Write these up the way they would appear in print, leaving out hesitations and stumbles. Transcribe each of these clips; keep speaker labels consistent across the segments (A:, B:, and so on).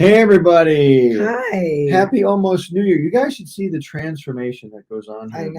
A: Hey everybody!
B: Hi.
A: Happy almost New Year. You guys should see the transformation that goes on here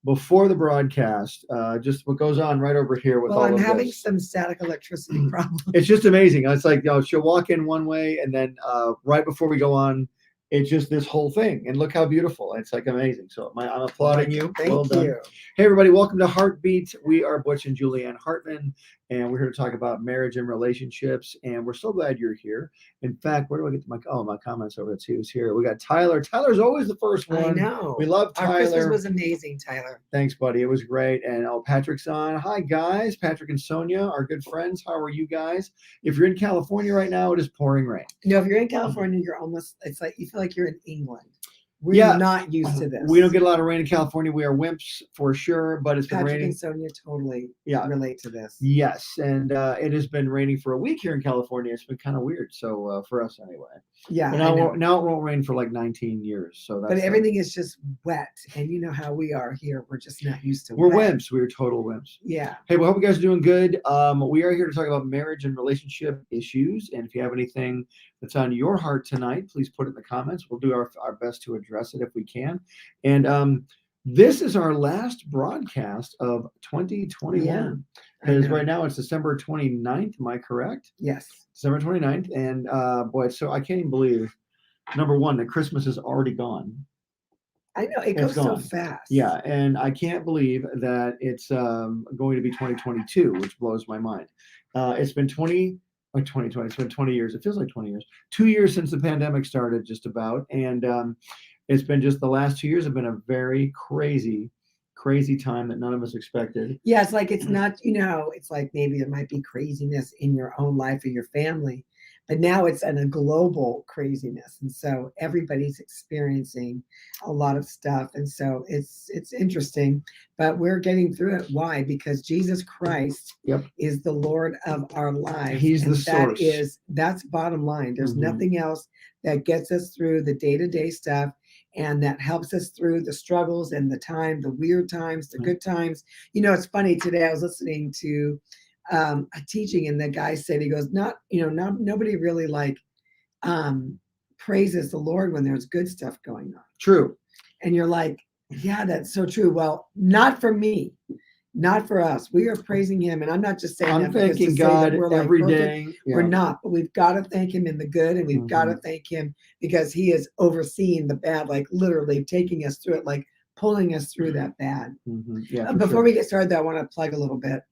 A: before the broadcast. Just what goes on right over here with all
B: I'm
A: of
B: having
A: this.
B: some static electricity problems.
A: It's just amazing. It's like, she'll walk in one way and then right before we go on, it's just this whole thing. And look how beautiful. It's like amazing. So I'm applauding you.
B: Thank you.
A: Hey everybody, welcome to HARTbeat. We are Butch and Julieann Hartman, and we're here to talk about marriage and relationships. And we're so glad you're here. In fact, where do I get to my comments over? It's who's here. We got Tyler. Tyler's always the first one.
B: I know.
A: We love Tyler.
B: Our Christmas was amazing, Tyler.
A: Thanks, buddy. It was great. And Patrick's on. Hi, guys. Patrick and Sonia, our good friends. How are you guys? If you're in California right now, it is pouring rain.
B: No, if you're in California, you're almost, it's like you feel like you're in England. We're not used to this.
A: We don't get a lot of rain in California. We are wimps for sure, but it's been
B: Patrick
A: raining.
B: and Sonia totally relate to this.
A: Yes, and it has been raining for a week here in California. It's been kind of weird. So for us anyway.
B: Yeah.
A: And now it won't rain for like 19 years. So that's.
B: But everything is just wet, and you know how we are here. We're just not used to.
A: We're wimps. We're total wimps.
B: Yeah.
A: Hey, well, hope you guys are doing good. We are here to talk about marriage and relationship issues. And if you have anything that's on your heart tonight, please put it in the comments. We'll do our best to address it if we can. And this is our last broadcast of 2021. Because right now it's December 29th. Am I correct?
B: Yes.
A: December 29th. And boy, so I can't even believe, number one, that Christmas is already gone.
B: I know. It goes so fast.
A: Yeah. And I can't believe that it's going to be 2022, which blows my mind. It's been 2020. It's been 20 years. It feels like 20 years. 2 years since the pandemic started, just about. And it's been just the last 2 years have been a very crazy time that none of us expected.
B: Yeah, it's like it's not, it's like maybe there might be craziness in your own life or your family, but now it's in a global craziness. And so everybody's experiencing a lot of stuff. And so it's interesting, but we're getting through it. Why? Because Jesus Christ is the Lord of our lives.
A: He's the source.
B: That's bottom line. There's nothing else that gets us through the day-to-day stuff and that helps us through the struggles and the weird times, the good times. It's funny, today I was listening to a teaching, and the guy said, he goes, nobody really praises the Lord when there's good stuff going on.
A: True.
B: And you're like, yeah, that's so true. Well, not for me. Not for us. We are praising him. And I'm not just saying
A: I'm thanking God every day.
B: Yeah. We're not, but we've got to thank him in the good, and we've got to thank him because he is overseeing the bad, like literally taking us through it, like pulling us through that bad.
A: Yeah.
B: Before we get started, though, I want to plug a little bit.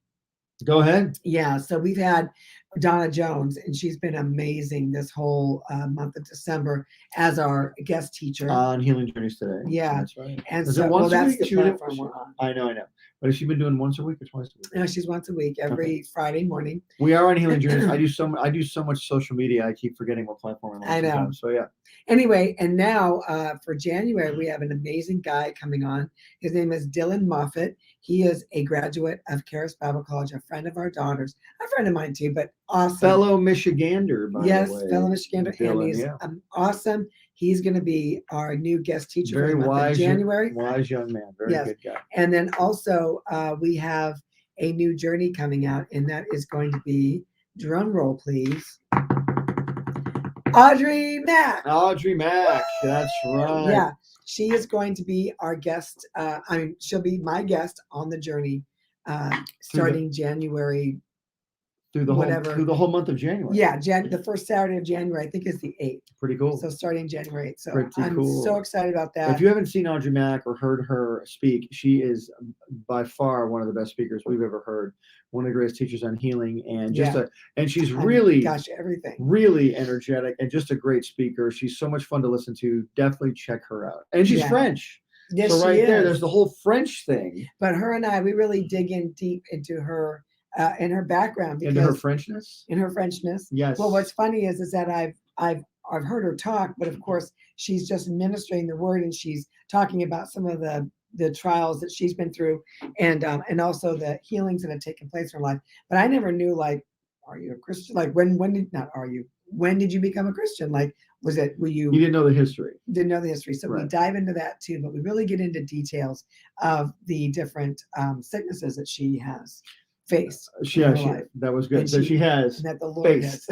A: Go ahead.
B: Yeah. So we've had Donna Jones, and she's been amazing this whole month of December as our guest teacher
A: on Healing Journeys today.
B: Yeah.
A: That's right.
B: And
A: that's
B: the platform we're on.
A: I know. But has she been doing once a week or twice a week?
B: No, she's once a week, every Friday morning.
A: We are on Healing Journeys. I do so much social media. I keep forgetting what platform I'm on.
B: I know.
A: Sometimes. So yeah.
B: Anyway, and now for January, we have an amazing guy coming on. His name is Dylan Moffitt. He is a graduate of Charis Bible College, a friend of our daughters, a friend of mine too, but awesome.
A: Fellow Michigander, by the way.
B: Yes, fellow Michigander. And he's awesome. He's going to be our new guest teacher for the month of January.
A: Wise young man. Very good guy.
B: And then also we have a new journey coming out, and that is going to be, drum roll, please, Audrey Mack.
A: Audrey Mack. That's right.
B: Yeah. She is going to be our guest. She'll be my guest on the journey starting January.
A: Through the whole month of January.
B: Yeah, the first Saturday of January, I think, is the 8th.
A: Pretty cool.
B: So starting January 8th. So I'm
A: cool.
B: so excited about that.
A: If you haven't seen Audrey Mack or heard her speak, she is by far one of the best speakers we've ever heard. One of the greatest teachers on healing, and and she's really
B: everything.
A: Really energetic and just a great speaker. She's so much fun to listen to. Definitely check her out. And she's French.
B: Yes,
A: so right there's the whole French thing.
B: But her and I, we really dig in deep into her. In her background, because
A: in her Frenchness. Yes.
B: Well, what's funny is that I've heard her talk, but of course she's just ministering the word, and she's talking about some of the trials that she's been through, and also the healings that have taken place in her life. But I never knew, like, are you a Christian? Like, when did you become a Christian? Like, you
A: didn't know the history?
B: Didn't know the history. So we dive into that too, but we really get into details of the different sicknesses that she has faced.
A: That was good. So she has
B: that the Lord has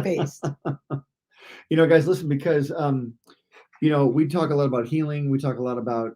B: faced.
A: Guys, listen, because we talk a lot about healing. We talk a lot about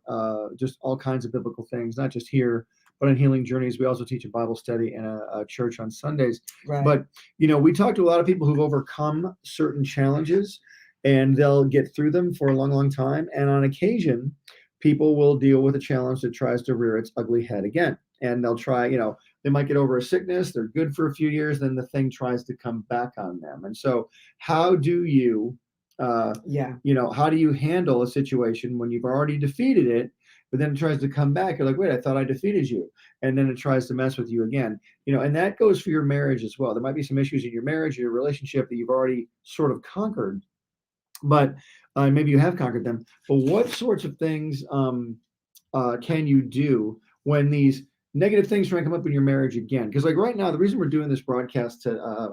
A: just all kinds of biblical things, not just here, but on Healing Journeys. We also teach a Bible study and a church on Sundays.
B: Right.
A: But, we talk to a lot of people who've overcome certain challenges, and they'll get through them for a long, long time. And on occasion, people will deal with a challenge that tries to rear its ugly head again. And they'll try, they might get over a sickness. They're good for a few years. Then the thing tries to come back on them. And so how do you, how do you handle a situation when you've already defeated it, but then it tries to come back? You're like, wait, I thought I defeated you. And then it tries to mess with you again, and that goes for your marriage as well. There might be some issues in your marriage, your relationship that you've already sort of conquered, but maybe you have conquered them. But what sorts of things can you do when these negative things try to come up in your marriage again? Because like right now, the reason we're doing this broadcast,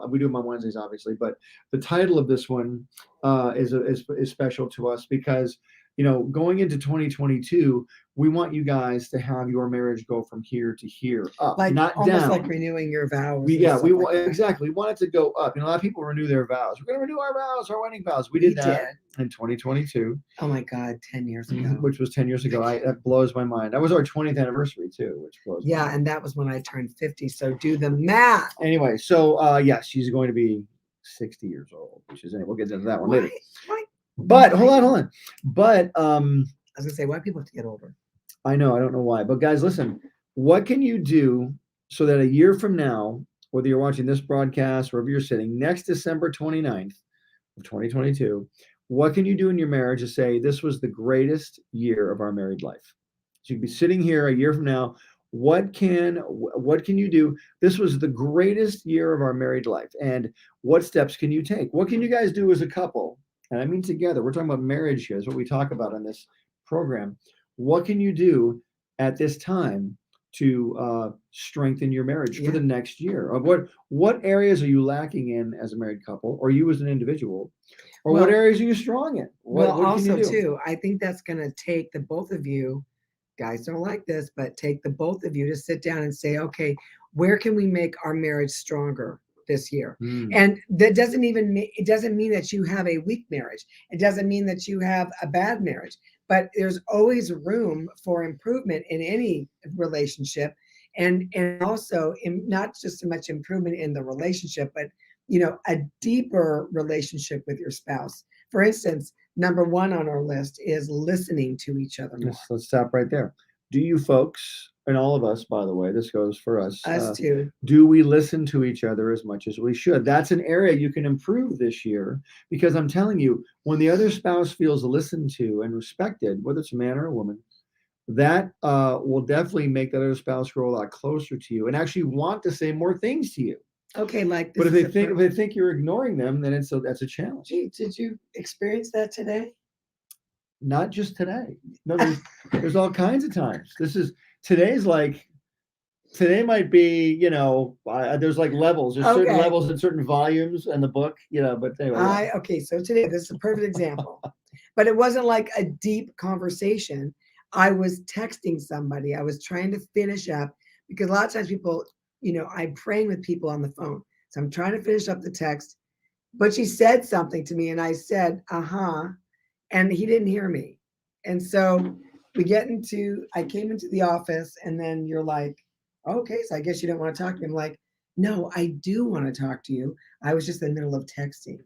A: we do them on Wednesdays, obviously, but the title of this one is special to us because, going into 2022, we want you guys to have your marriage go from here to here, up,
B: like
A: not
B: almost
A: down.
B: like renewing your vows.
A: Exactly. We want it to go up. A lot of people renew their vows. We're going to renew our vows, our wedding vows. We did that in 2022.
B: Oh my God, 10 years ago.
A: Which was 10 years ago. That blows my mind. That was our 20th anniversary too, which blows my mind.
B: And that was when I turned 50. So do the math.
A: Anyway, so yes, she's going to be 60 years old. We'll get into that one later. But hold on. But
B: I was gonna say, why people have to get older?
A: I know, I don't know why. But guys, listen, what can you do so that a year from now, whether you're watching this broadcast, wherever you're sitting, next December 29th of 2022, what can you do in your marriage to say, this was the greatest year of our married life? So you'd be sitting here a year from now. What can you do? This was the greatest year of our married life. And what steps can you take? What can you guys do as a couple? And I mean together. We're talking about marriage here. Is what we talk about on this program. What can you do at this time to strengthen your marriage for the next year? Of what areas are you lacking in as a married couple, or you as an individual, or what areas are you strong in? What
B: also too, I think that's going to take the both of you. Guys don't like this, but take the both of you to sit down and say, okay, where can we make our marriage stronger this year? And that doesn't mean that you have a weak marriage. It doesn't mean that you have a bad marriage, but there's always room for improvement in any relationship. And also not just so much improvement in the relationship, but a deeper relationship with your spouse. For instance, number one on our list is listening to each other more.
A: Let's stop right there. Do you folks, and all of us, by the way, this goes for us.
B: Us too.
A: Do we listen to each other as much as we should? That's an area you can improve this year, because I'm telling you, when the other spouse feels listened to and respected, whether it's a man or a woman, that will definitely make that other spouse grow a lot closer to you and actually want to say more things to you.
B: Okay, like
A: this. But if they think you're ignoring them, then that's a challenge.
B: Gee, did you experience that today?
A: Not just today. No, there's all kinds of times. Today might be, there's like levels. There's certain levels and certain volumes in the book, but anyway.
B: So today, this is a perfect example. But it wasn't like a deep conversation. I was texting somebody. I was trying to finish up, because a lot of times people, I'm praying with people on the phone. So I'm trying to finish up the text, but she said something to me and I said, and he didn't hear me. And so I came into the office, and then you're like, okay, so I guess you don't want to talk to me. I'm like, no, I do want to talk to you. I was just in the middle of texting.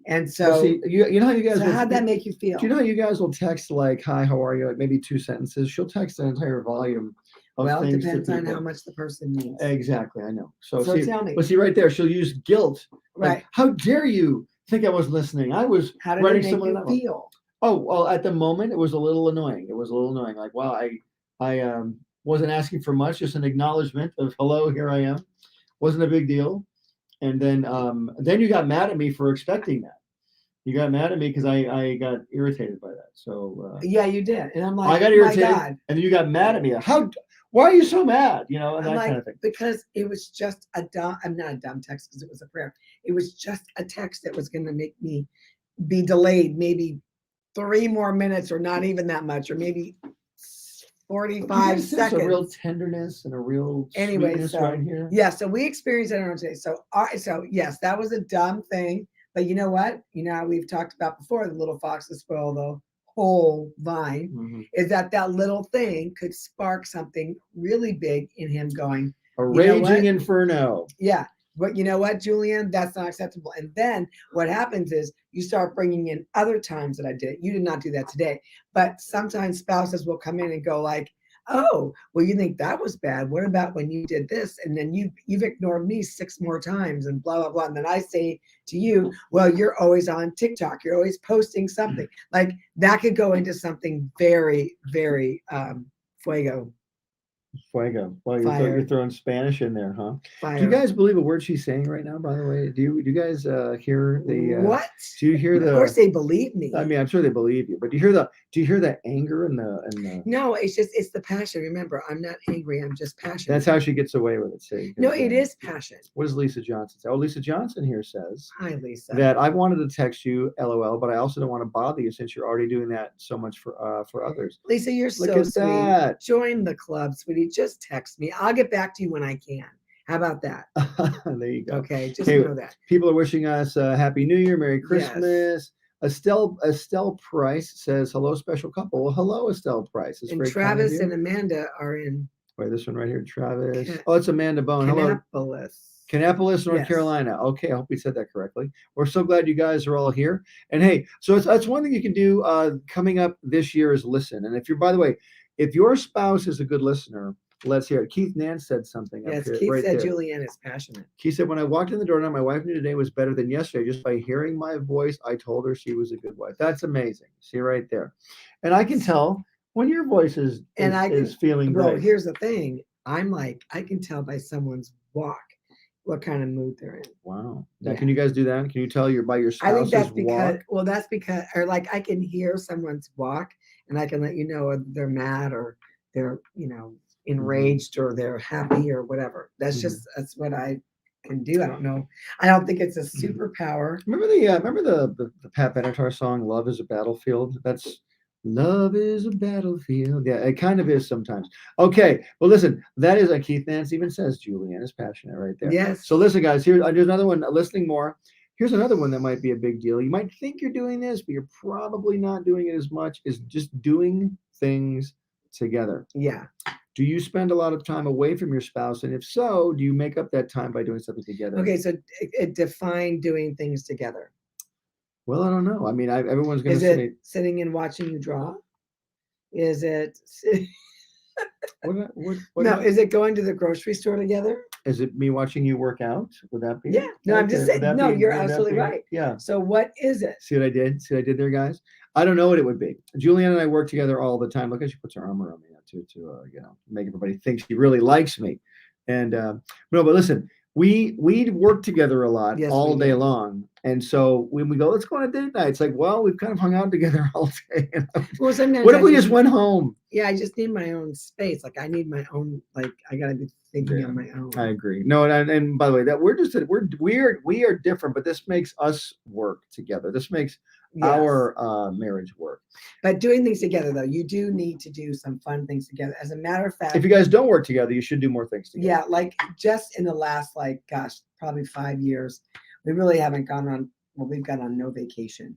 B: And so,
A: you know how you guys,
B: how'd that make you feel?
A: Do you know how you guys will text like, hi, how are you? Like maybe 2 sentences. She'll text an entire volume.
B: Well, it depends on how much the person needs.
A: Exactly, I know. So
B: tell me.
A: But see, right there, she'll use guilt.
B: Right.
A: Like, how dare you think I was listening? I was writing someone else.
B: How did it make you feel?
A: Oh, well, at the moment, it was a little annoying. Like, wow, I wasn't asking for much, just an acknowledgement of, hello, here I am. Wasn't a big deal. And then you got mad at me for expecting that. You got mad at me because I got irritated by that. So
B: yeah, you did. And I'm like,
A: I got irritated, and then you got mad at me. Why are you so mad? And that kind of thing.
B: Because it was just I'm not a dumb text, because it was a prayer. It was just a text that was going to make me be delayed maybe 3 more minutes, or not even that much, or maybe 45 seconds.
A: A real tenderness and a real sweetness right here.
B: Yeah, so we experienced it on today. So yes, that was a dumb thing, But you know what? You know how we've talked about before, the little foxes spoil the whole vine, is that little thing could spark something really big in him going,
A: A
B: you know
A: raging
B: what?
A: inferno.
B: Yeah. But you know what, Julieann? That's not acceptable. And then what happens is you start bringing in other times that I did it. You did not do that today. But sometimes spouses will come in and go like, oh, well, you think that was bad. What about when you did this? And then you've ignored me 6 more times and blah, blah, blah. And then I say to you, well, you're always on TikTok. You're always posting something. Like that could go into something very, very fuego.
A: Well,
B: Fire.
A: you're throwing Spanish in there, huh?
B: Fire.
A: Do you guys believe a word she's saying right now, by the way? Do you guys hear the
B: what?
A: Do you hear the?
B: Of course they believe me.
A: I mean, I'm sure they believe you, but do you hear the anger and the?
B: No, it's the passion. Remember, I'm not angry. I'm just passionate.
A: That's how she gets away with it. See?
B: No, it is passion.
A: What does Lisa Johnson say? Oh, Lisa Johnson here says,
B: hi, Lisa,
A: that I wanted to text you, LOL, but I also don't want to bother you since you're already doing that so much for others.
B: Lisa, you're
A: Look
B: so
A: at
B: sweet.
A: that.
B: Join the club, sweetie. Just text me. I'll get back to you when I can. How about that?
A: There you go.
B: Okay, just know that.
A: People are wishing us a Happy New Year, Merry Christmas. Yes. Estelle Price says, hello, special couple. Well, hello, Estelle Price. It's
B: and Travis and Amanda are in.
A: Wait, this one right here, Travis. Oh, it's Amanda Bone.
B: Hello.
A: Kannapolis, North Carolina. Okay, I hope we said that correctly. We're so glad you guys are all here. And hey, so that's one thing you can do coming up this year is listen. And by the way, if your spouse is a good listener, let's hear it. Keith Nance said something.
B: Yes,
A: up here,
B: Keith
A: right
B: said
A: there.
B: Julieann is passionate.
A: He said, when I walked in the door tonight, my wife knew today was better than yesterday. Just by hearing my voice, I told her she was a good wife. That's amazing. See right there. And I can tell when your voice is feeling great.
B: Well, here's the thing. I'm like, I can tell by someone's walk what kind of mood they're in.
A: Wow. Now, can you guys do that? Can you tell by your spouse's
B: I think that's because,
A: walk?
B: well, that's because, or like I can hear someone's walk and I can let you know whether they're mad or they're, enraged or they're happy or whatever. That's that's what I can do. I don't know. I don't think it's a superpower.
A: Remember the Pat Benatar song, Love is a Battlefield? That's Love is a Battlefield. Yeah, it kind of is sometimes. Okay. Well, listen, that is like Keith Nance even says, Julieann is passionate right there.
B: Yes.
A: So listen, guys, here's another one, listening more. Here's another one that might be a big deal. You might think you're doing this, but you're probably not doing it as much, is just doing things together.
B: Yeah.
A: Do you spend a lot of time away from your spouse? And if so, do you make up that time by doing something together?
B: Okay, so define doing things together.
A: Well, I don't know. I mean, everyone's going to
B: say. Is it sitting and watching you draw? Is it...
A: what
B: is it going to the grocery store together?
A: Is it me watching you work out? Would that be?
B: Yeah. No, I'm just saying. No, you're absolutely right.
A: Yeah.
B: So what is it?
A: See what I did? See what I did there, guys? I don't know what it would be. Julieann and I work together all the time. Look how she puts her arm around me to make everybody think she really likes me. And no, but listen, we work together a lot all day long. And so when we go, let's go on a date night. It's like, well, we've kind of hung out together all day.
B: Well, sometimes
A: what if we just went home?
B: Yeah, I just need my own space. Like I need my own. Like I gotta be thinking on my own.
A: I agree. No, and by the way, that we are different, but this makes us work together. This makes our marriage work.
B: But doing things together, though, you do need to do some fun things together. As a matter of fact,
A: if you guys don't work together, you should do more things together.
B: Yeah, like just in the last, probably 5 years, we really haven't gone on. Well, we've gone on no vacation.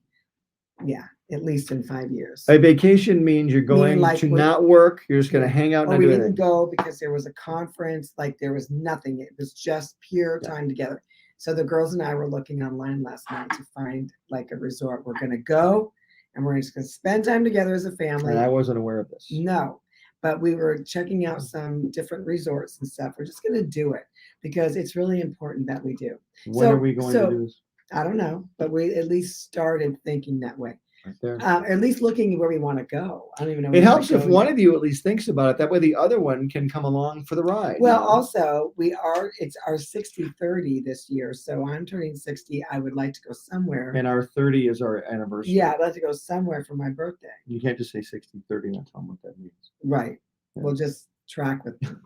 B: Yeah, at least in 5 years.
A: A vacation means you're going to not work. You're just going to hang out.
B: Or we didn't go because there was a conference. Like there was nothing. It was just pure time together. So the girls and I were looking online last night to find like a resort. We're going to go and we're just going to spend time together as a family.
A: And I wasn't aware of this.
B: No, but we were checking out some different resorts and stuff. We're just going to do it because it's really important that we do.
A: When are we going to do this?
B: I don't know, but we at least started thinking that way.
A: Right there.
B: At least looking where we want to go. I don't even know.
A: It helps if one of you at least thinks about it. That way the other one can come along for the ride.
B: Well, also, it's our 60-30 this year. So I'm turning 60. I would like to go somewhere.
A: And our 30 is our anniversary.
B: Yeah, I'd like to go somewhere for my birthday.
A: You can't just say 60-30 and tell them what that means.
B: Right. Yeah. We'll just track with them.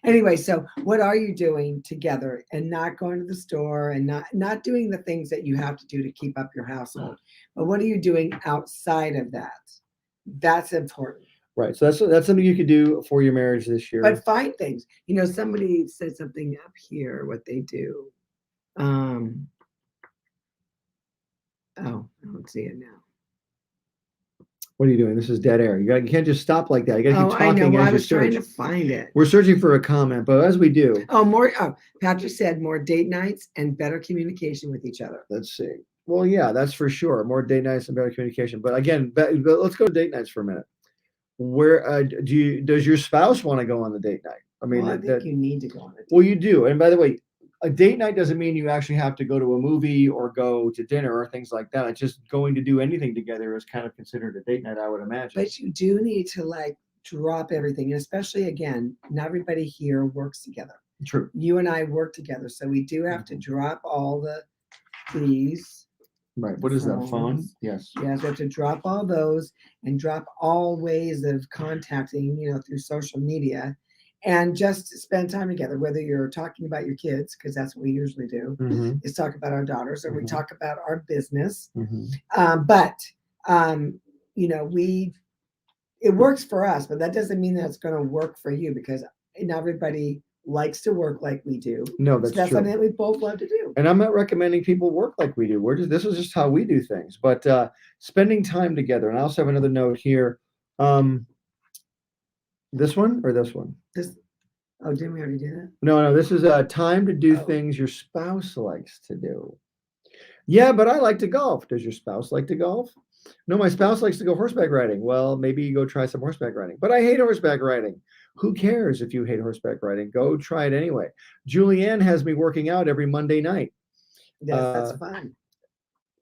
B: Anyway, so what are you doing together and not going to the store and not doing the things that you have to do to keep up your household? But what are you doing outside of that? That's important.
A: Right. So that's something you could do for your marriage this year.
B: But find things. Somebody said something up here, what they do. Oh, I don't see it now.
A: What are you doing? This is dead air. You can't just stop like that. You got to keep
B: I know.
A: talking
B: Well, I
A: as you
B: was trying
A: search.
B: to find it.
A: We're searching for a comment, but as we do,
B: Patrick said more date nights and better communication with each other.
A: let's see. Well, yeah, that's for sure. More date nights and better communication. But again, but let's go to date nights for a minute. Where does your spouse want to go on the date night? I mean,
B: Well, I think you need to go on it.
A: well, you do. And by the way, a date night doesn't mean you actually have to go to a movie or go to dinner or things like that. It's just going to do anything together is kind of considered a date night, I would imagine.
B: But you do need to like drop everything, and especially again, not everybody here works together.
A: True.
B: You and I work together, so we do have to drop all these.
A: Right. What is that? Phone? Yes.
B: Yes, we have to drop all those and drop all ways of contacting, through social media, and just spend time together, whether you're talking about your kids, because that's what we usually do, is talk about our daughters, or we talk about our business. It works for us, but that doesn't mean that it's going to work for you, because not everybody likes to work like we do.
A: No, that's true.
B: Something that we both love to do.
A: And I'm not recommending people work like we do. This is just how we do things. But spending time together. And I also have another note here. This one or this one?
B: Oh, didn't we already do that?
A: No. This is time to do things your spouse likes to do. Yeah, but I like to golf. Does your spouse like to golf? No, my spouse likes to go horseback riding. Well, maybe you go try some horseback riding. But I hate horseback riding. Who cares if you hate horseback riding? Go try it anyway. Julieann has me working out every Monday night.
B: That's fun.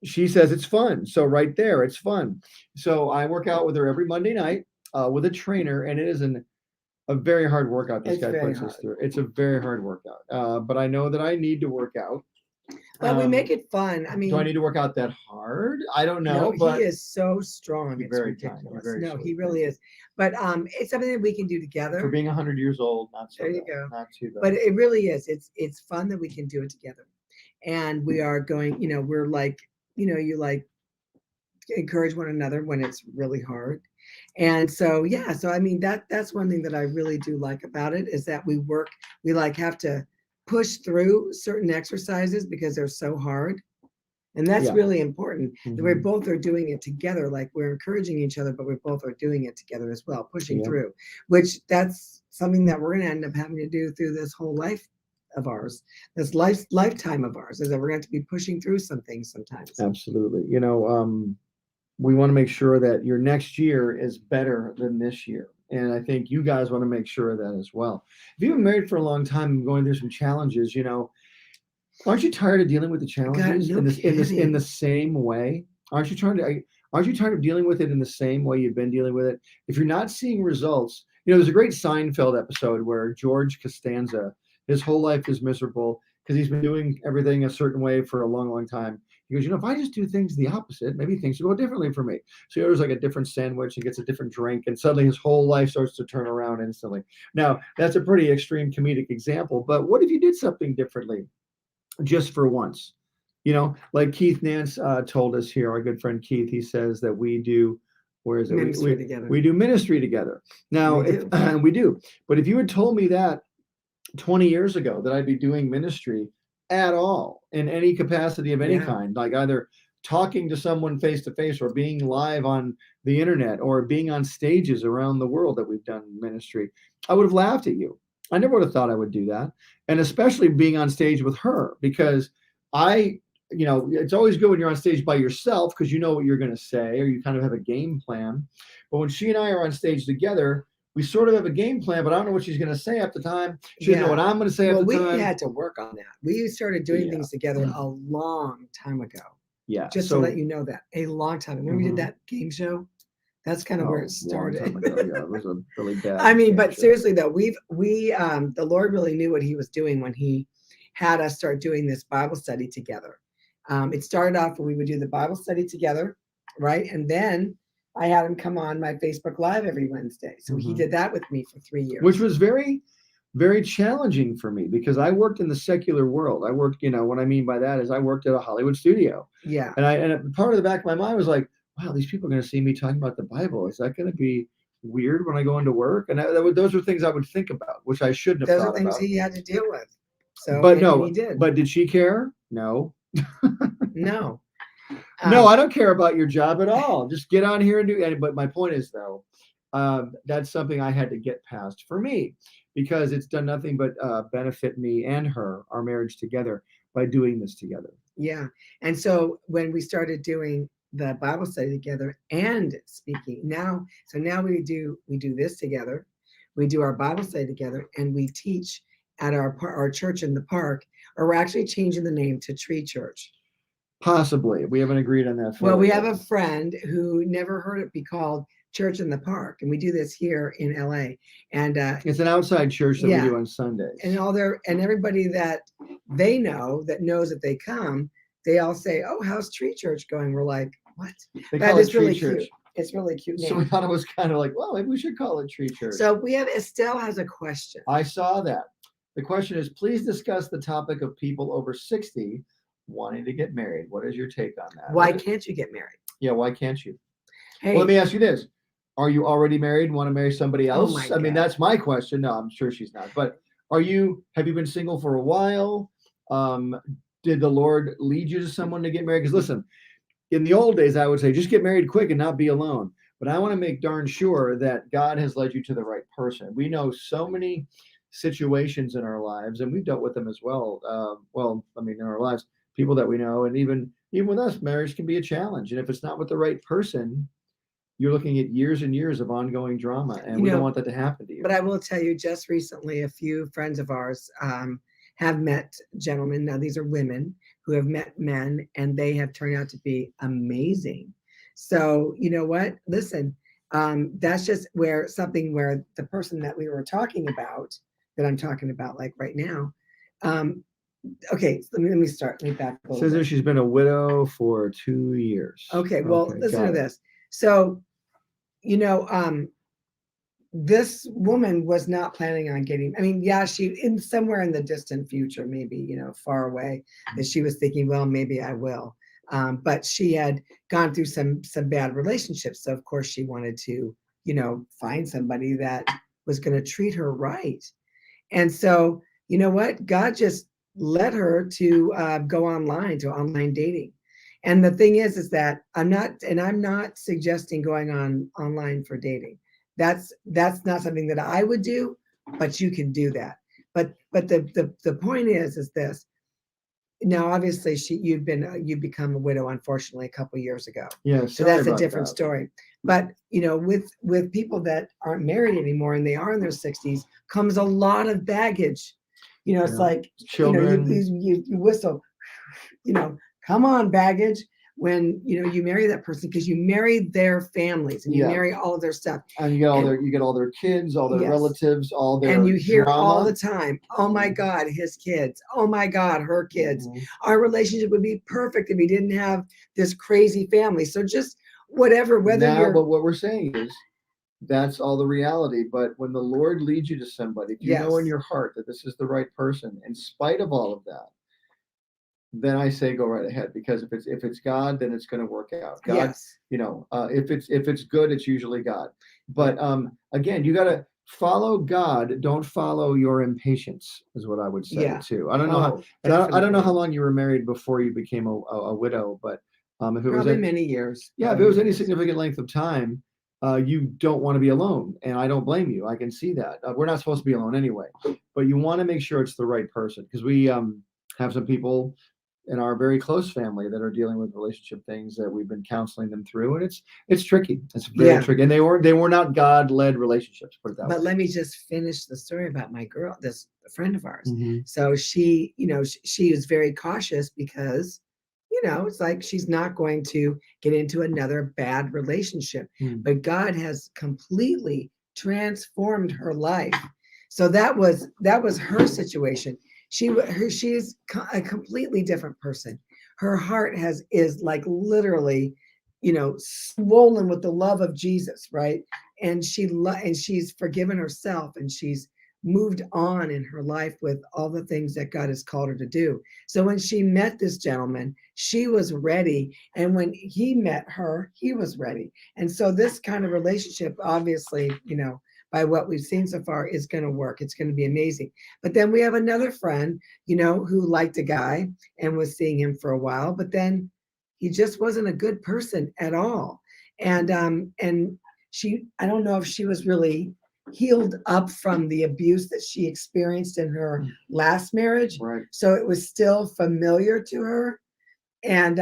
A: She says it's fun. So right there, it's fun. So I work out with her every Monday night with a trainer, and it is a very hard workout this guy puts us through. It's a very hard workout. But I know that I need to work out.
B: But we make it fun. I mean,
A: do I need to work out that hard? I don't know.
B: No, but he is so strong. It's
A: very
B: ridiculous.
A: very
B: he really is. But it's something that we can do together.
A: For being 100 years old, not so
B: there you
A: bad.
B: go.
A: Not too bad.
B: But it really is. It's fun that we can do it together. And we are going, we're like, you like encourage one another when it's really hard. And so, so I mean, that's one thing that I really do like about it, is that we have to push through certain exercises because they're so hard. And that's really important. That we both are doing it together. Like, we're encouraging each other, but we both are doing it together as well, pushing through, which that's something that we're going to end up having to do through this whole life of ours, this lifetime of ours, is that we're going to be pushing through some things sometimes.
A: Absolutely. We want to make sure that your next year is better than this year. And I think you guys want to make sure of that as well. If you've been married for a long time and going through some challenges, aren't you tired of dealing with the challenges in the same way? Aren't you tired of dealing with it in the same way you've been dealing with it? If you're not seeing results, there's a great Seinfeld episode where George Costanza, his whole life is miserable because he's been doing everything a certain way for a long, long time. He goes, if I just do things the opposite, maybe things will go differently for me. So he orders like a different sandwich and gets a different drink, and suddenly his whole life starts to turn around instantly. Now, that's a pretty extreme comedic example, but what if you did something differently just for once? Like Keith Nance told us here, our good friend Keith, he says that we do,
B: Ministry together.
A: We do ministry together. Now, we do. But if you had told me that 20 years ago that I'd be doing ministry at all in any capacity of any kind, like either talking to someone face to face or being live on the internet or being on stages around the world that we've done ministry, I would have laughed at you. I never would have thought I would do that. And especially being on stage with her, because it's always good when you're on stage by yourself because you know what you're going to say, or you kind of have a game plan. But when she and I are on stage together, we sort of have a game plan, but I don't know what she's going to say at the time. She doesn't know what I'm going to say at the time.
B: We had to work on that. We started doing things together a long time ago.
A: Yeah.
B: Just to let you know that. A long time. Remember we did that game show? That's kind of where it started.
A: It was a really bad.
B: I mean, but seriously though, the Lord really knew what he was doing when he had us start doing this Bible study together. It started off when we would do the Bible study together, right? And then I had him come on my Facebook Live every Wednesday. So he did that with me for 3 years.
A: Which was very, very challenging for me because I worked in the secular world. I worked, what I mean by that is I worked at a Hollywood studio.
B: Yeah.
A: And part of the back of my mind was like, wow, these people are going to see me talking about the Bible. Is that going to be weird when I go into work? And those are things I would think about, which I shouldn't have thought about.
B: Those are things he had to deal with. So,
A: but no,
B: he did.
A: But did she care? No.
B: No.
A: No, I don't care about your job at all. Just get on here and do it. But my point is, though, that's something I had to get past for me because it's done nothing but benefit me and her, our marriage together, by doing this together.
B: Yeah. And so when we started doing the Bible study together and speaking, now we do this together. We do our Bible study together, and we teach at our church in the park, or we're actually changing the name to Tree Church.
A: Possibly. We haven't agreed on that.
B: Well, we have a friend who never heard it be called Church in the Park, and we do this here in LA. And
A: it's an outside church that we do on Sundays.
B: And everybody that they know that knows that they come, they all say, "Oh, how's Tree Church going?" We're like, "What?"
A: That is really
B: Church. Cute. It's really cute name.
A: So we thought it was kind of like, well, maybe we should call it Tree Church.
B: So we have Estelle has a question.
A: I saw that. The question is, please discuss the topic of people over 60 wanting to get married. What is your take on that?
B: Why can't you get married?
A: Yeah, why can't you?
B: Hey,
A: well, let me ask you this. Are you already married and want to marry somebody else?
B: Oh my God.
A: That's my question. No, I'm sure she's not. But have you been single for a while? Did the Lord lead you to someone to get married? Because listen, in the old days, I would say just get married quick and not be alone. But I want to make darn sure that God has led you to the right person. We know so many situations in our lives, and we've dealt with them as well. In our lives, people that we know, and even with us, marriage can be a challenge. And if it's not with the right person, you're looking at years and years of ongoing drama, and we don't want that to happen to you.
B: But I will tell you, just recently, a few friends of ours have met gentlemen. Now, these are women who have met men, and they have turned out to be amazing. So, you know what? Listen, that's just where the person that we were talking about, that I'm talking about, like right now. Okay, let me start. Let me back up.
A: It says that she's been a widow for 2 years.
B: Okay, well, listen to this. So, this woman was not planning on getting, she in somewhere in the distant future, maybe, far away, that she was thinking, well, maybe I will. But she had gone through some bad relationships. So of course she wanted to, find somebody that was going to treat her right. And so, you know what? God just led her to go online, to online dating. And the thing is that I'm not suggesting going online for dating. That's not something that I would do, but you can do that. But the point is this. Now, obviously, you've become a widow, unfortunately, a couple of years ago.
A: Yeah,
B: so that's a different story. But with people that aren't married anymore and they are in their 60s, comes a lot of baggage. It's like
A: children.
B: You whistle. Come on, baggage. When you marry that person, because you marry their families and you marry all of their stuff,
A: and you get all their kids, all their relatives, all their,
B: and you hear
A: drama.
B: all the time, oh my God, his kids, oh my God, her kids. Our relationship would be perfect if he didn't have this crazy family. So just whatever, but
A: what we're saying is that's all the reality. But when the Lord leads you to somebody, if you know in your heart that this is the right person, in spite of all of that, then I say go right ahead, because if it's God, then it's going to work out. God, if it's good, it's usually God. But again, you got to follow God. Don't follow your impatience, is what I would say too. I don't know I don't know how long you were married before you became a widow, but if it
B: was many years.
A: Yeah, if it was any significant length of time, you don't want to be alone, and I don't blame you. I can see that. We're not supposed to be alone anyway, but you want to make sure it's the right person, because we have some people in our very close family that are dealing with relationship things that we've been counseling them through, and it's tricky. It's very tricky, and they were not God-led relationships. Put it that way.
B: But let me just finish the story about my girl, this friend of ours. So she, she is very cautious because, it's like she's not going to get into another bad relationship. But God has completely transformed her life. So that was her situation. She's a completely different person. Her heart is like literally, swollen with the love of Jesus, right? And she's forgiven herself, and she's moved on in her life with all the things that God has called her to do. So when she met this gentleman, she was ready. And when he met her, he was ready. And so this kind of relationship, obviously, by what we've seen so far, is going to work. It's going to be amazing. But then we have another friend, who liked a guy and was seeing him for a while, but then he just wasn't a good person at all. And I don't know if she was really healed up from the abuse that she experienced in her last marriage.
A: Right.
B: So it was still familiar to her. And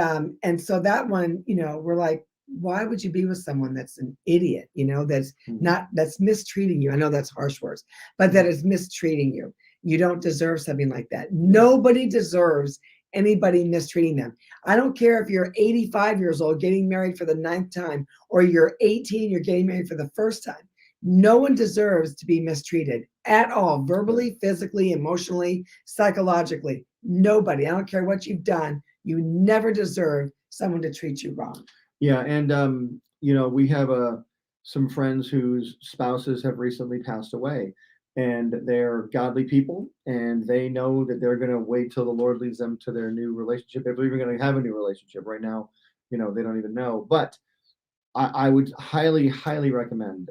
B: so that one, we're like, why would you be with someone that's an idiot, that's mistreating you? I know that's harsh words, but that is mistreating you. You don't deserve something like that. Nobody deserves anybody mistreating them. I don't care if you're 85 years old getting married for the 9th time, or you're 18, you're getting married for the first time. No one deserves to be mistreated at all, verbally, physically, emotionally, psychologically. Nobody. I don't care what you've done. You never deserve someone to treat you wrong.
A: Yeah, and we have some friends whose spouses have recently passed away, and they're godly people, and they know that they're going to wait till the Lord leads them to their new relationship. If they're even going to have a new relationship right now, they don't even know. But I would highly, highly recommend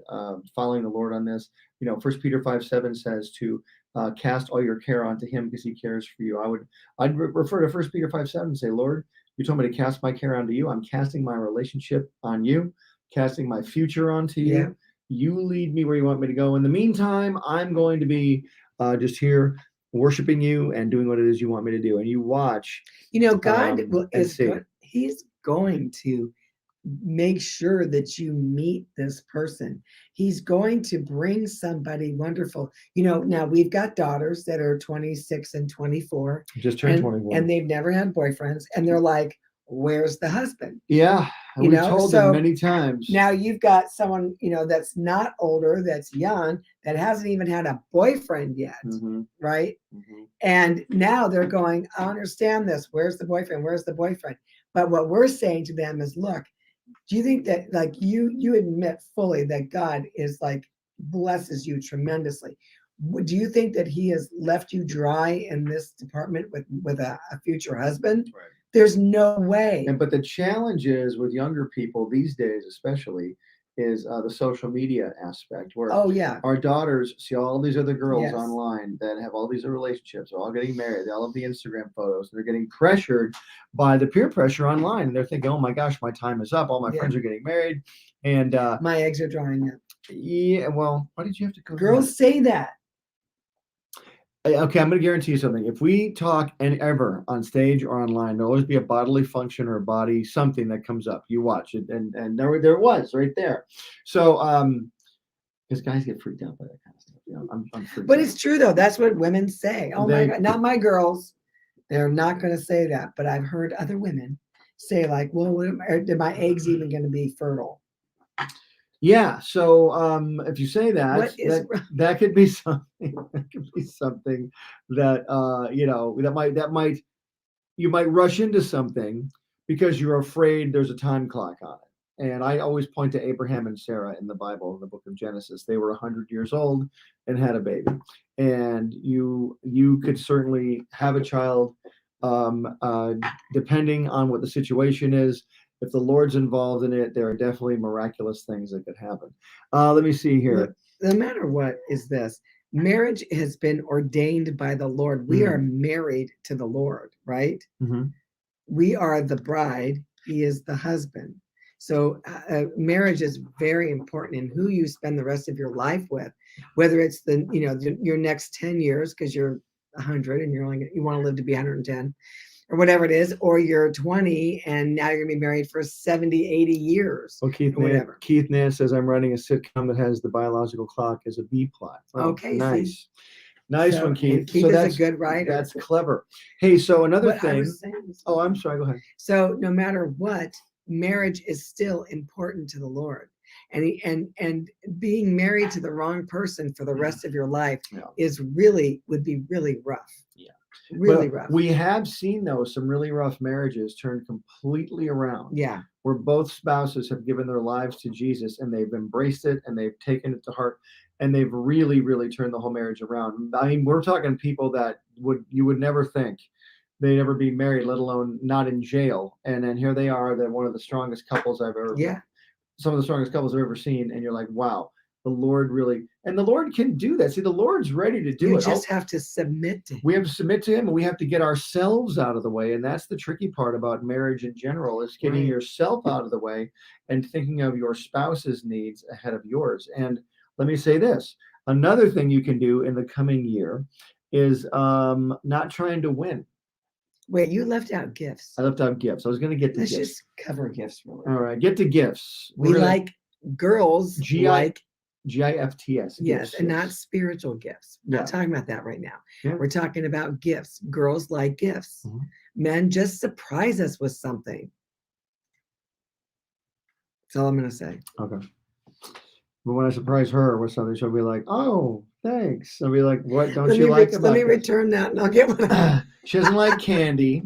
A: following the Lord on this. 1 Peter 5:7 says to cast all your care onto Him because He cares for you. I'd refer to 1 Peter 5:7 and say, Lord, you told me to cast my care onto you. I'm casting my relationship on you, casting my future onto you.
B: Yeah.
A: You lead me where you want me to go. In the meantime, I'm going to be just here worshiping you and doing what it is you want me to do. And you watch.
B: God is good. He's going to make sure that you meet this person. He's going to bring somebody wonderful. Now we've got daughters that are 26 and 24.
A: Just turned 21.
B: And they've never had boyfriends. And they're like, where's the husband?
A: Yeah. We've told them many times.
B: Now you've got someone, that's not older, that's young, that hasn't even had a boyfriend yet. Mm-hmm. Right. Mm-hmm. And now they're going, I understand this. Where's the boyfriend? Where's the boyfriend? But what we're saying to them is, look, do you think that you admit fully that God is blesses you tremendously? Do you think that He has left you dry in this department with a future husband? Right. There's no way.
A: But the challenge is with younger people these days, especially, is the social media aspect, where our daughters see all these other girls online that have all these relationships, they're all getting married, they all have the Instagram photos, and they're getting pressured by the peer pressure online, and they're thinking, oh my gosh, my time is up, all my friends are getting married, and
B: my eggs are drying up.
A: Yeah, well, why did you have to go?
B: Girls say that.
A: Okay, I'm going to guarantee you something. If we talk ever on stage or online, there'll always be a bodily function or a body something that comes up. You watch it, and there it was right there. So, because guys get freaked out by that kind of stuff. I'm freaked
B: but
A: out.
B: It's true though. That's what women say. Oh my God, not my girls. They're not going to say that. But I've heard other women say well, are my eggs even going to be fertile?
A: Yeah, so if you say that, that could be something. That could be something that you might rush into something because you're afraid there's a time clock on it. And I always point to Abraham and Sarah in the Bible, in the book of Genesis. They were 100 years old and had a baby, and you could certainly have a child, depending on what the situation is. If the Lord's involved in it, there are definitely miraculous things that could happen. Let me see here.
B: No matter what is this, marriage has been ordained by the Lord. We are married to the Lord, right? Mm-hmm. We are the bride. He is the husband. So marriage is very important in who you spend the rest of your life with, whether it's your next 10 years because you're 100 and you want to live to be 110. Or whatever it is, or you're 20 and now you're gonna be married for 70, 80 years.
A: Well, Keith Nance says I'm writing a sitcom that has the biological clock as a B plot. Oh,
B: okay,
A: nice. Nice one, Keith.
B: Keith is a good writer.
A: That's clever. Hey, so another thing. Oh, I'm sorry, go ahead.
B: So no matter what, marriage is still important to the Lord. And being married to the wrong person for the rest of your life would be really rough. Yeah. Really rough.
A: We have seen though some really rough marriages turn completely around.
B: Yeah.
A: Where both spouses have given their lives to Jesus and they've embraced it and they've taken it to heart and they've really, really turned the whole marriage around. I mean, we're talking people that you would never think they'd ever be married, let alone not in jail. And then here they are, they're one of the strongest couples I've ever some of the strongest couples I've ever seen, and you're like, wow. the Lord and the Lord can do that. See, the Lord's ready to do
B: You
A: it.
B: just have to submit to him.
A: We have to submit to him, and we have to get ourselves out of the way. And that's the tricky part about marriage in general, is getting
B: Right.
A: yourself out of the way and thinking of your spouse's needs ahead of yours. And let me say this. Another thing you can do in the coming year is not trying to win.
B: Wait, you left out gifts.
A: I left out gifts. I was going to get to
B: Let's
A: gifts.
B: just cover gifts really.
A: All right, get to gifts.
B: We like girls like
A: GIFTS.
B: yes, and not spiritual gifts.
A: Yeah.
B: Not talking about that right now.
A: Yeah.
B: We're talking about gifts. Girls like gifts.
A: Mhm.
B: Men, just surprise us with something. That's all I'm going to say.
A: Okay. But when I surprise her with something, she'll be like, "Oh, thanks." I'll be like, "What don't you like about
B: Let me
A: this?"
B: return that and I'll get one.
A: She doesn't like candy.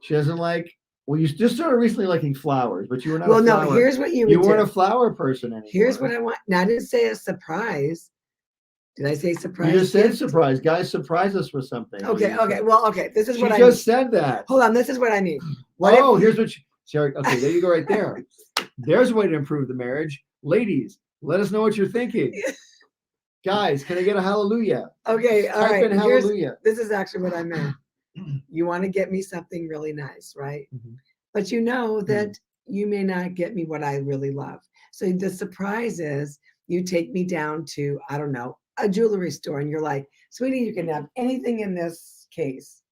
A: She doesn't like. Well, you just started recently liking flowers, but you were not.
B: Well,
A: a flower.
B: no. Here's what you would
A: You weren't
B: do.
A: a flower person anymore.
B: Here's what I want. Now, I didn't say a surprise. Did I say surprise?
A: You just said
B: gift?
A: surprise. Guys, surprise us with something.
B: Okay. Okay. Well, okay. This is
A: She
B: what I
A: just
B: mean.
A: said that.
B: Hold on. This is what I mean.
A: Here's what she. Sorry. Okay, there you go, right there. There's a way to improve the marriage. Ladies, let us know what you're thinking. Guys, can I get a hallelujah?
B: Okay. All
A: Type
B: right.
A: in hallelujah.
B: This is actually what I meant. You want to get me something really nice, right?
A: Mhm.
B: But you know that you may not get me what I really love. So the surprise is you take me down to, I don't know, a jewelry store and you're like, sweetie, you can have anything in this case.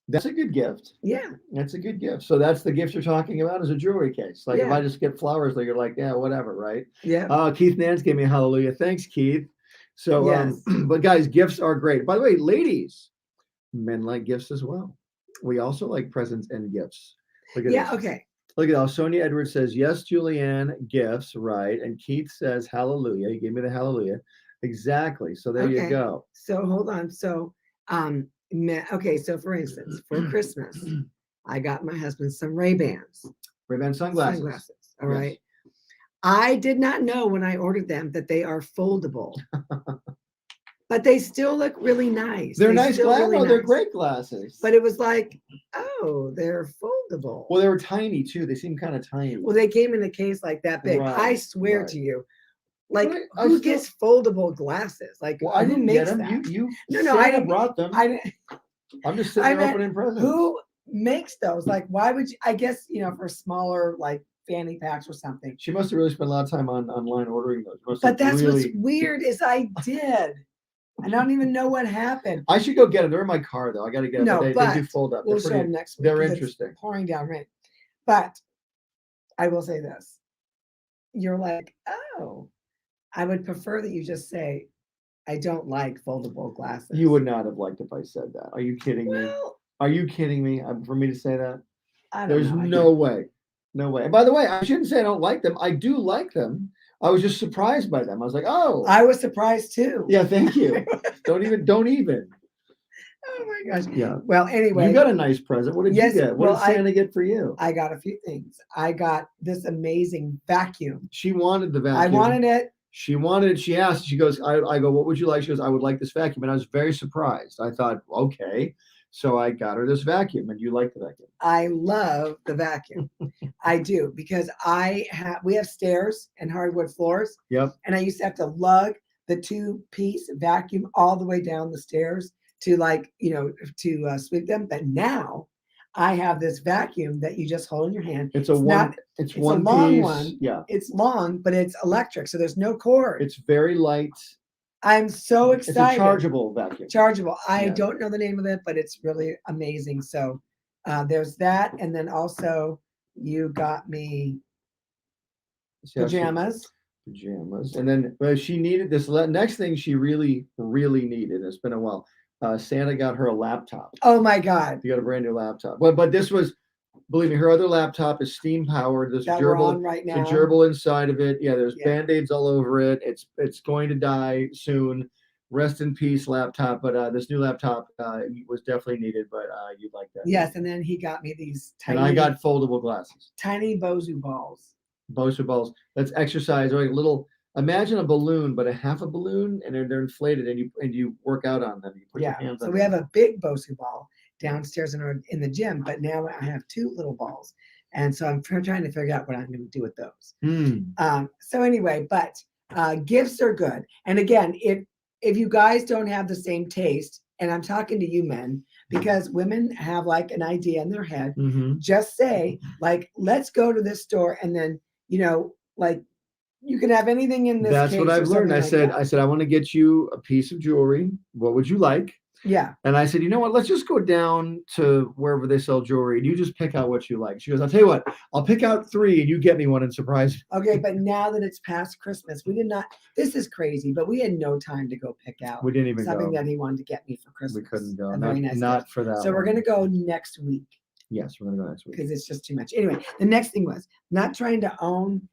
A: That's a good gift.
B: Yeah.
A: That's a good gift. So that's the gift you're talking about, is a jewelry case. Like if
B: Yeah.
A: I just get flowers, like you're like, yeah, whatever, right?
B: Yeah.
A: Keith Nance gave me a hallelujah. Thanks, Keith. So,
B: Yes.
A: But guys, gifts are great. By the way, ladies, men like gifts as well. We also like presents and gifts. Look at
B: Yeah.
A: this.
B: Okay.
A: Look at that. Sonia Edwards says, yes, Julieann, gifts, right? And Keith says, hallelujah. He gave me the hallelujah. Exactly. So there you
B: Okay.
A: go.
B: So hold on. So, okay. So for instance, for Christmas, I got my husband some Ray-Bans.
A: Ray-Ban sunglasses.
B: All
A: Yes.
B: right. I did not know when I ordered them that they are foldable. But they still look really nice.
A: They're nice
B: still
A: glasses.
B: really
A: No, they're
B: nice.
A: great glasses.
B: But it was like, oh, they're foldable.
A: Well, they were tiny too. They seem kind of tiny.
B: Well, they came in a case like that big.
A: Right,
B: I swear
A: right.
B: to you. Like,
A: But I
B: who
A: still-
B: gets foldable glasses? Like,
A: Well, I
B: who
A: didn't
B: makes
A: get them.
B: that?
A: You
B: No, I
A: Santa
B: didn't.
A: brought them.
B: I didn't.
A: I'm just sitting
B: I
A: there
B: meant,
A: opening presents.
B: who makes those? Like, why would you? I guess, for smaller, like, fanny packs or something.
A: She must have really spent a lot of time online ordering those. Must
B: But
A: have
B: that's what's
A: really...
B: weird is I did. I don't even know what happened.
A: I should go get them. They're in my car though. I got to get them.
B: No,
A: They do fold up.
B: We'll
A: They're
B: show
A: pretty-
B: them next week.
A: They're
B: 'cause it's
A: interesting.
B: pouring down rain. But I will say this. You're like, oh, I would prefer that you just say, I don't like foldable glasses.
A: You would not have liked if I said that. Are you kidding me?
B: Well,
A: Are you kidding me? For me to say that?
B: I don't
A: There's
B: know.
A: no way. No way. And by the way, I shouldn't say I don't like them. I do like them. I was just surprised by them. I was like, oh.
B: I was surprised too.
A: Yeah, thank you. Don't even.
B: Oh my gosh.
A: Yeah.
B: Well, anyway.
A: You got a nice present. What did you get? What
B: well,
A: did Santa get for you?
B: I got a few things. I got this amazing vacuum.
A: She wanted the vacuum.
B: I wanted it.
A: She wanted it. She asked, she goes, I go, what would you like? She goes, I would like this vacuum. And I was very surprised. I thought, okay. So I got her this vacuum, and you like the vacuum.
B: I love the vacuum. I do, because we have stairs and hardwood floors.
A: Yep.
B: And I used to have to lug the 2-piece vacuum all the way down the stairs to to sweep them. But now I have this vacuum that you just hold in your hand.
A: It's
B: one
A: piece.
B: a long one.
A: Yeah.
B: It's long, but it's electric, so there's no cord.
A: It's very light.
B: I'm so excited.
A: It's a chargeable vacuum.
B: Chargeable. I
A: Yeah.
B: don't know the name of it, but it's really amazing. So there's that. And then also you got me pajamas.
A: Pajamas. And then she needed this. Next thing she really, really needed. It's been a while. Santa got her a laptop.
B: Oh my God.
A: You got a brand new laptop. But this was, believe me, her other laptop is steam powered. This
B: That we're
A: gerbil
B: on right now.
A: The gerbil inside of it. Yeah, there's
B: Yeah.
A: Band-Aids all over it. It's going to die soon. Rest in peace, laptop. But this new laptop was definitely needed. But you'd like that.
B: Yes, and then he got me these tiny.
A: And I got foldable glasses.
B: tiny Bosu balls.
A: Bosu balls. That's exercise. Or like little. Imagine a balloon, but a half a balloon, and they're inflated, and you work out on them. You put your hands
B: So
A: on
B: we
A: them.
B: have a big Bosu ball downstairs in the gym, but now I have 2 little balls. And so I'm trying to figure out what I'm going to do with those.
A: Hmm.
B: So anyway, but gifts are good. And again, if you guys don't have the same taste, and I'm talking to you men, because women have like an idea in their head, just say like, let's go to this store, and then, like, you can have anything in this
A: That's
B: case.
A: what I've learned. I said, I want to get you a piece of jewelry. What would you like?
B: Yeah.
A: And I said, you know what? Let's just go down to wherever they sell jewelry, and you just pick out what you like. She goes, I'll tell you what, I'll pick out 3 and you get me one and surprise me.
B: Okay, but now that it's past Christmas, we did not, this is crazy, but we had no time to go pick out
A: We didn't even
B: something
A: go.
B: that he wanted to get me for Christmas.
A: We couldn't go.
B: A very nice
A: Not
B: gift.
A: for that.
B: So we're going to go next week.
A: Yes, we're going to go next week.
B: Because it's just too much. Anyway, the next thing was not trying to own.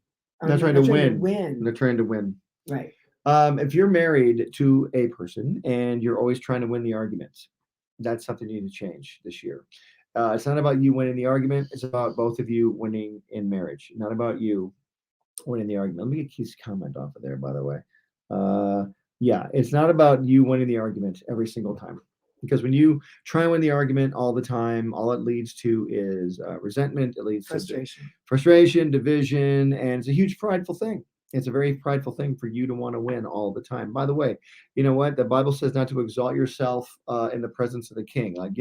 A: Not trying to win.
B: They're
A: trying to win.
B: Right.
A: If you're married to a person and you're always trying to win the arguments, that's something you need to change this year. It's not about you winning the argument. It's about both of you winning in marriage. Not about you winning the argument. Let me get Keith's comment off of there, by the way. Yeah, it's not about you winning the argument every single time. Because when you try and win the argument all the time, all it leads to is resentment. It leads to frustration, division, and it's a huge prideful thing. It's a very prideful thing for you to want to win all the time. By the way, you know what? The Bible says not to exalt yourself in the presence of the king. Like,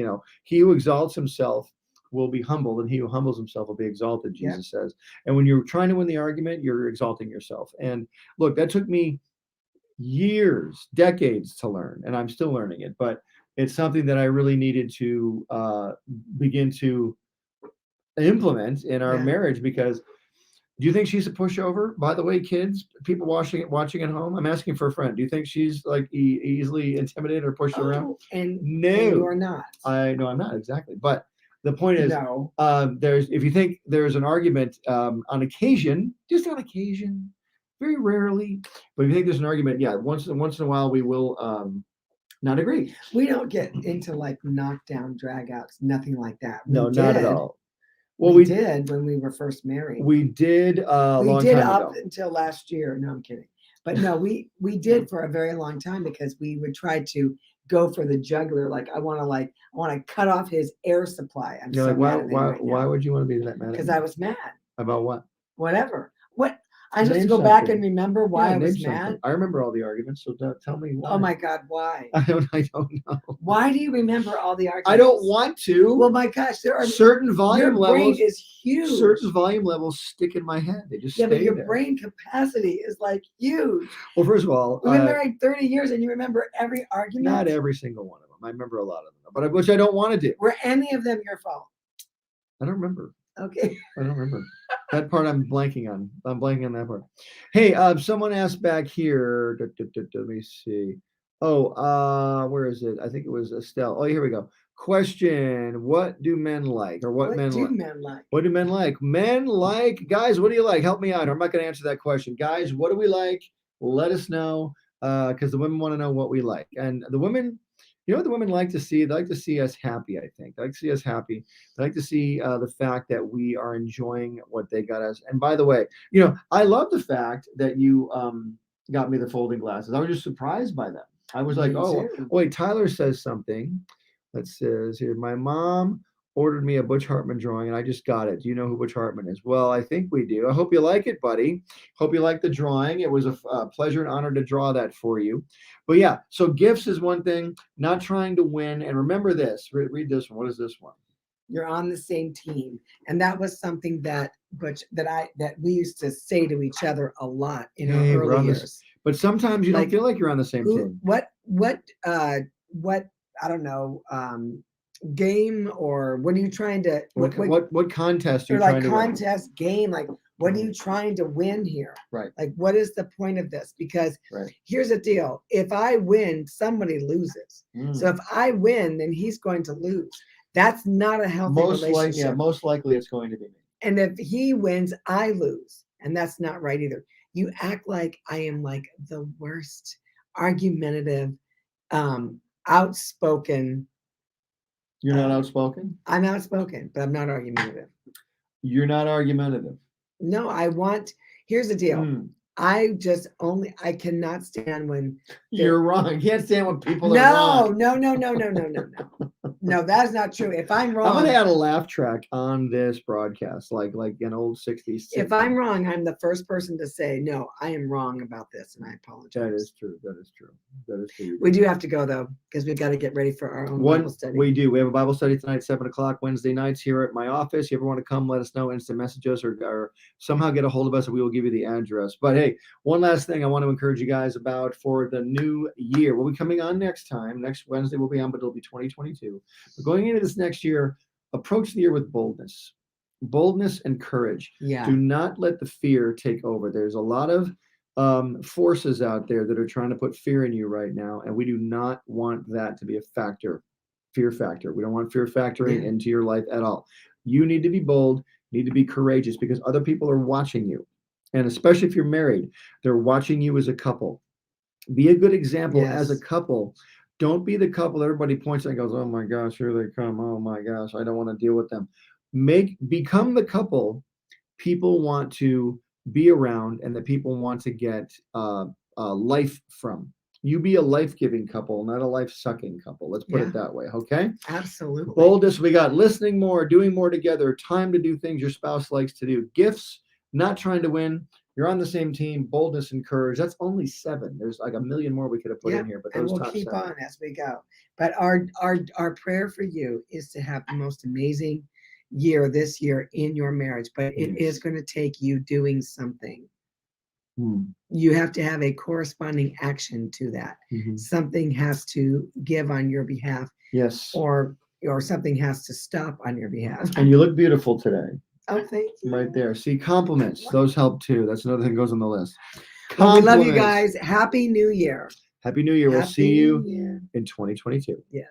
A: he who exalts himself will be humbled, and he who humbles himself will be exalted, Jesus says. And when you're trying to win the argument, you're exalting yourself. And look, that took me years, decades to learn, and I'm still learning it. But it's something that I really needed to begin to implement in our marriage, because do you think she's a pushover? By the way, kids, people watching at home, I'm asking for a friend. Do you think she's like easily intimidated or pushed around?
B: And
A: no,
B: you are not.
A: I know I'm not, exactly. But the point is,
B: no.
A: If you think there's an argument on occasion, just on occasion, very rarely, but if you think there's an argument, once in a while we will not agree. We
B: don't get into like knockdown dragouts, nothing like that.
A: No, not at all.
B: Well, we did when we were first married.
A: We did long time
B: up
A: ago.
B: Until last year. No, I'm kidding. But no, we did for a very long time, because we would try to go for the jugular. Like I want to cut off his air supply. I'm so mad at him right now.
A: Why would you want to be that mad?
B: Because I was mad.
A: About what?
B: Whatever. What? I just go back and remember why I was mad.
A: I remember all the arguments, so tell me why.
B: Oh my God, why?
A: I don't know.
B: Why do you remember all the arguments?
A: I don't want to.
B: Well, my gosh, there are
A: certain volume levels.
B: Your brain is huge.
A: Certain volume levels stick in my head. They just stay
B: but your
A: there.
B: Brain capacity is like huge.
A: Well, first of all,
B: we've been married 30 years, and you remember every argument.
A: Not every single one of them. I remember a lot of them, but which I don't want to do.
B: Were any of them your fault?
A: I don't remember.
B: Okay.
A: I don't remember. That part I'm blanking on. I'm blanking on that part. Hey, someone asked back here. Let me see. Oh, where is it? I think it was Estelle. Oh, here we go. Question: what do men like, or what men like? What do men like? Men like, guys. What do you like? Help me out. I'm not going to answer that question, guys. What do we like? Let us know, because the women want to know what we like, and the women. You know what the women like to see? They like to see us happy, I think. They like to see us happy. They like to see the fact that we are enjoying what they got us. And by the way, I love the fact that you got me the folding glasses. I was just surprised by them. I was like, wait, Tyler says something that says here, my mom ordered me a Butch Hartman drawing, and I just got it. Do you know who Butch Hartman is? Well, I think we do. I hope you like it, buddy. Hope you like the drawing. It was a pleasure and honor to draw that for you. But yeah, so gifts is one thing, not trying to win. And remember this, read this one. What is this one?
B: You're on the same team. And that was something that Butch, that we used to say to each other a lot in our early years.
A: But sometimes you don't feel like you're on the same team.
B: What, I don't know, game, or what are you trying to
A: what contest you're
B: trying
A: to
B: contest win? Game, like what are you trying to win here?
A: Right.
B: Like what is the point of this? Because here's the deal, if I win, somebody loses. So if I win, then he's going to lose. That's not a healthy relationship.
A: Most likely it's going to be me.
B: And if he wins, I lose, and that's not right either. You act like I am like the worst argumentative, outspoken.
A: You're not outspoken?
B: I'm outspoken, but I'm not argumentative.
A: You're not argumentative.
B: No, here's the deal. I cannot stand when
A: you're wrong. I can't stand when people are wrong.
B: No. No, that is not true. If I'm
A: I'm
B: wrong,
A: gonna add a laugh track on this broadcast, like an old 60s.
B: if I'm wrong, I'm the first person to say, no, I am wrong about this, and I apologize.
A: That is true. That is true. That is true.
B: We do have to go, though, because we've got to get ready for our own Bible study.
A: We do. We have a Bible study tonight, 7 o'clock, Wednesday nights here at my office. You ever want to come, let us know, instant message us, or somehow get a hold of us, and we will give you the address. But hey, one last thing I want to encourage you guys about for the new year. We'll be coming on next time. Next Wednesday we'll be on, but it'll be 2022. But going into this next year, approach the year with boldness. Boldness and courage.
B: Yeah.
A: Do not let the fear take over. There's a lot of forces out there that are trying to put fear in you right now, and we do not want that to be a factor. Fear factor. We don't want fear factoring into your life at all. You need to be bold, need to be courageous, because other people are watching you. And especially if you're married, they're watching you as a couple. Be a good example as a couple. Don't be the couple everybody points at and goes, oh my gosh, here they come. Oh my gosh, I don't want to deal with them. Become the couple people want to be around and that people want to get life from. You be a life-giving couple, not a life-sucking couple. Let's put it that way, okay?
B: Absolutely.
A: Boldness, we got listening more, doing more together, time to do things your spouse likes to do, gifts, not trying to win. You're on the same team, boldness and courage. That's only 7. There's like a million more we could have put in here, but those
B: and we'll
A: top
B: keep
A: 7.
B: on as we go. But our prayer for you is to have the most amazing year this year in your marriage, but it is going to take you doing something. You have to have a corresponding action to that. Something has to give on your behalf.
A: Yes.
B: Or something has to stop on your behalf.
A: And you look beautiful today.
B: Oh, thank you.
A: Right there. See, compliments. Those help too. That's another thing that goes on the list.
B: Well, we love you guys. Happy New Year.
A: Happy New Year. We'll see you
B: in
A: 2022.
B: Yes.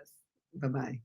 B: Bye-bye.